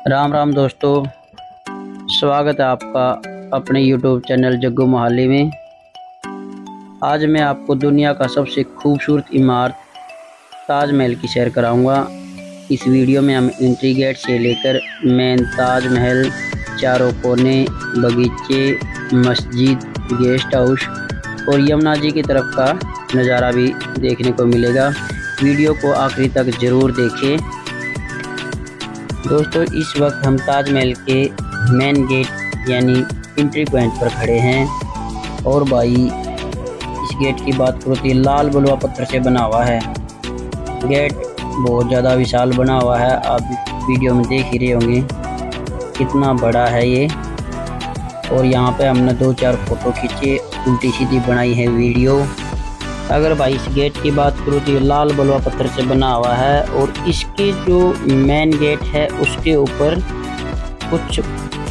राम राम दोस्तों, स्वागत है आपका अपने YouTube चैनल जग्गू मोहाली में। आज मैं आपको दुनिया का सबसे खूबसूरत इमारत ताजमहल की सैर कराऊंगा। इस वीडियो में हम एंट्री गेट से लेकर मेन ताजमहल, चारों कोने, बगीचे, मस्जिद, गेस्ट हाउस और यमुना जी की तरफ का नज़ारा भी देखने को मिलेगा। वीडियो को आखिरी तक ज़रूर देखें। दोस्तों, इस वक्त हम ताजमहल के मेन गेट यानी एंट्री पॉइंट पर खड़े हैं और भाई इस गेट की बात करो तो ये लाल बलुआ पत्थर से बना हुआ है। गेट बहुत ज़्यादा विशाल बना हुआ है, आप वीडियो में देख ही रहे होंगे कितना बड़ा है ये। और यहाँ पे हमने 2-4 फ़ोटो खींचे, उल्टी सीधी बनाई है वीडियो। अगर भाई इस गेट की बात करूँ तो ये लाल बलुआ पत्थर से बना हुआ है और इसके जो मेन गेट है उसके ऊपर कुछ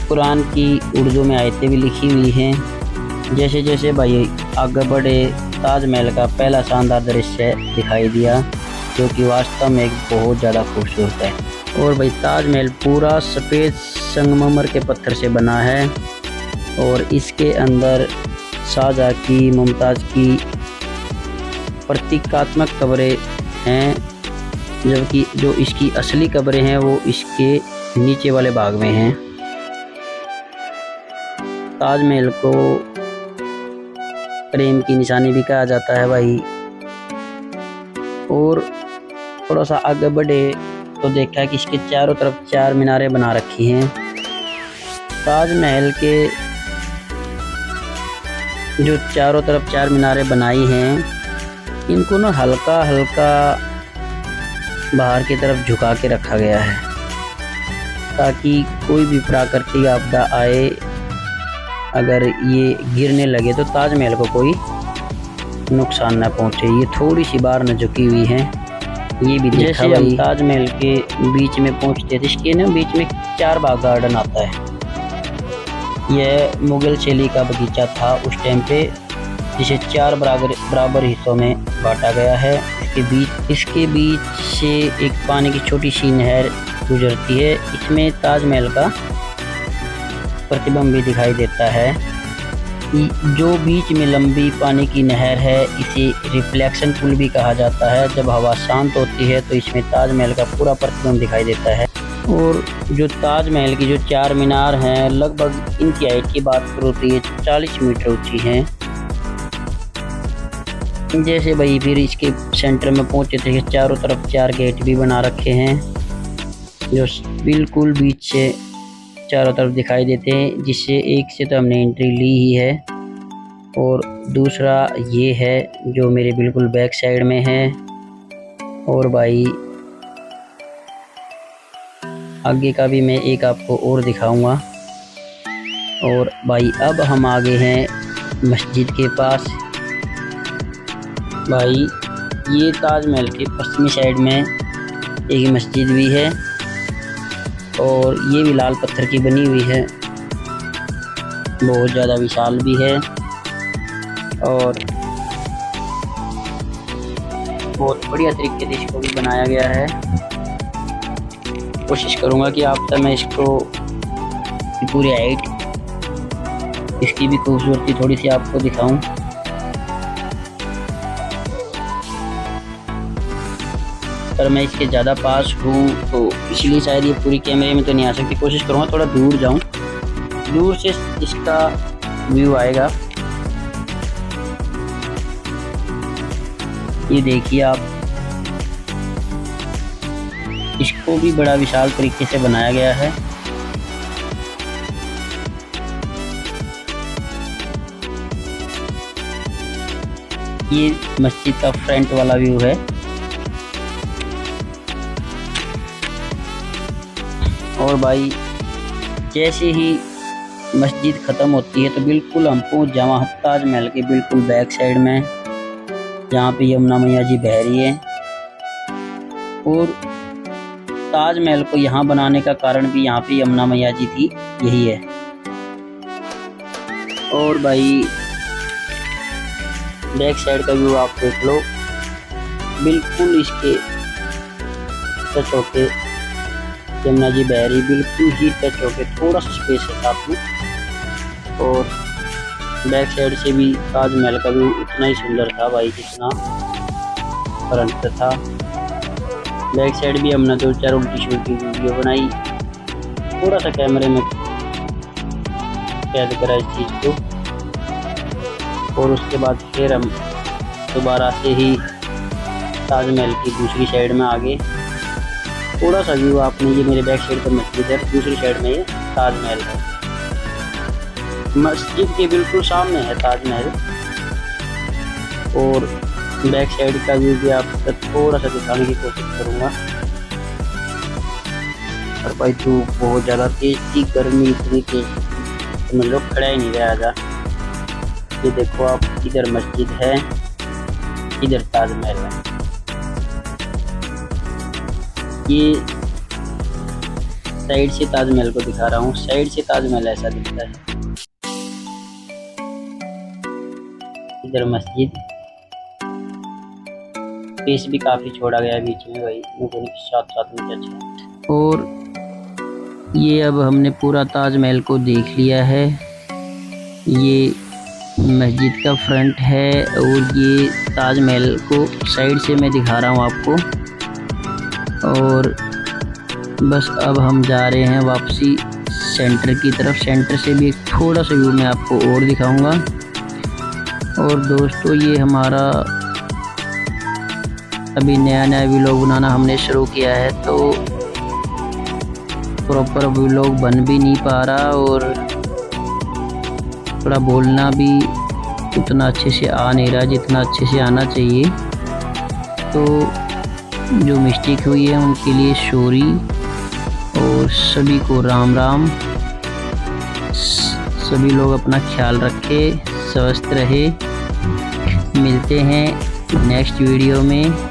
कुरान की उर्दू में आयतें भी लिखी हुई हैं। जैसे जैसे भाई आगे बढ़े, ताजमहल का पहला शानदार दृश्य दिखाई दिया जो कि वास्तव में एक बहुत ज़्यादा खूबसूरत है। और भाई ताजमहल पूरा सफ़ेद संगमरमर के पत्थर से बना है और इसके अंदर शाहजहाँ की, मुमताज़ की प्रतीकात्मक कब्रें हैं, जबकि जो इसकी असली कब्रें हैं वो इसके नीचे वाले भाग में हैं। ताजमहल को प्रेम की निशानी भी कहा जाता है भाई। और थोड़ा सा आगे बढ़े तो देखा कि इसके चारों तरफ 4 मीनारें बना रखी हैं। ताजमहल के जो चारों तरफ 4 मीनारें बनाई हैं, इनको ना हल्का हल्का बाहर की तरफ झुका के रखा गया है ताकि कोई भी प्राकृतिक आपदा आए, अगर ये गिरने लगे तो ताजमहल को कोई नुकसान न पहुंचे। ये थोड़ी सी बाहर न झुकी हुई है, ये भी जैसे हम ताजमहल के बीच में पहुंचते थे, इसके ना बीच में 4 बाग गार्डन आता है। यह मुगल शैली का बगीचा था उस टाइम पे, जिसे 4 बराबर हिस्सों में बांटा गया है। इसके बीच से एक पानी की छोटी सी नहर गुजरती है। इसमें ताजमहल का प्रतिबिंब भी दिखाई देता है। जो बीच में लंबी पानी की नहर है, इसे रिफ्लेक्शन पुल भी कहा जाता है। जब हवा शांत होती है तो इसमें ताजमहल का पूरा प्रतिबिंब दिखाई देता है। और जो ताजमहल की जो 4 मीनार हैं, लगभग इनकी हाइट की बात करो तो ये 40 मीटर ऊंची हैं। जैसे भाई फिर इसके सेंटर में पहुंचे थे, चारों तरफ 4 गेट भी बना रखे हैं जो बिल्कुल बीच से चारों तरफ दिखाई देते हैं, जिससे एक से तो हमने एंट्री ली ही है और दूसरा ये है जो मेरे बिल्कुल बैक साइड में है। और भाई आगे का भी मैं एक आपको और दिखाऊंगा। और भाई अब हम आगे हैं मस्जिद के पास। भाई ये ताजमहल के पश्चिमी साइड में एक मस्जिद भी है और ये भी लाल पत्थर की बनी हुई है, बहुत ज़्यादा विशाल भी है और बहुत बढ़िया तरीके से इसको भी बनाया गया है। कोशिश करूँगा कि आप तक मैं इसको पूरी हाइट, इसकी भी खूबसूरती थोड़ी सी आपको दिखाऊं। पर मैं इसके ज़्यादा पास हूँ तो इसलिए शायद ये पूरी कैमरे में तो नहीं आ सकती। कोशिश करूँगा थोड़ा दूर जाऊँ, दूर से इसका व्यू आएगा। ये देखिए आप, इसको भी बड़ा विशाल तरीके से बनाया गया है। ये मस्जिद का फ्रंट वाला व्यू है। और भाई जैसे ही मस्जिद ख़त्म होती है तो बिल्कुल हम पहुँच जावा ताजमहल के बिल्कुल बैक साइड में, जहाँ पे यमुना मैया जी बह रही है। और ताजमहल को यहाँ बनाने का कारण भी यहाँ पे यमुना मैया जी थी, यही है। और भाई बैक साइड का व्यू आप देख लो, बिल्कुल इसके टच होके यमुना जी बह रही, बिल्कुल ही टच होके थोड़ा सा स्पेस है साथ में। और बैक साइड से भी ताजमहल का व्यू उतना ही सुंदर था भाई जितना फ्रंट था। बैक साइड भी हमने 2-4 उल्टी शुल्टी वीडियो बनाई, थोड़ा सा कैमरे में कैद करा इस चीज़ को। और उसके बाद फिर हम दोबारा से ही ताजमहल की दूसरी साइड में आ गए। थोड़ा सा व्यू आपने, ये मेरे बैक साइड पर मस्जिद है, दूसरी साइड में ये ताजमहल है। मस्जिद के बिल्कुल सामने है ताजमहल। और बैक साइड का व्यू भी आपको थोड़ा सा दिखाने की कोशिश करूँगा। और भाई धूप बहुत ज़्यादा तेज थी, गर्मी इतनी तेज तो मैं लोग खड़ा ही नहीं रहा था। ये देखो आप, इधर मस्जिद है, इधर ताजमहल है। ये साइड से ताजमहल को दिखा रहा हूँ, साइड से ताजमहल ऐसा दिखता है। इधर मस्जिद, स्पेस भी काफी छोड़ा गया है बीच में भाई, दोनों के साथ साथ में टच। और ये अब हमने पूरा ताजमहल को देख लिया है। ये मस्जिद का फ्रंट है और ये ताजमहल को साइड से मैं दिखा रहा हूँ आपको। और बस अब हम जा रहे हैं वापसी सेंटर की तरफ। सेंटर से भी एक थोड़ा सा व्यू मैं आपको और दिखाऊंगा। और दोस्तों, ये हमारा अभी नया व्लॉग बनाना हमने शुरू किया है, तो प्रॉपर व्लॉग बन भी नहीं पा रहा और थोड़ा बोलना भी उतना अच्छे से आ नहीं रहा जितना अच्छे से आना चाहिए। तो जो मिस्टेक हुई है उनके लिए सॉरी। और सभी को राम राम। सभी लोग अपना ख्याल रखें, स्वस्थ रहे। मिलते हैं नेक्स्ट वीडियो में।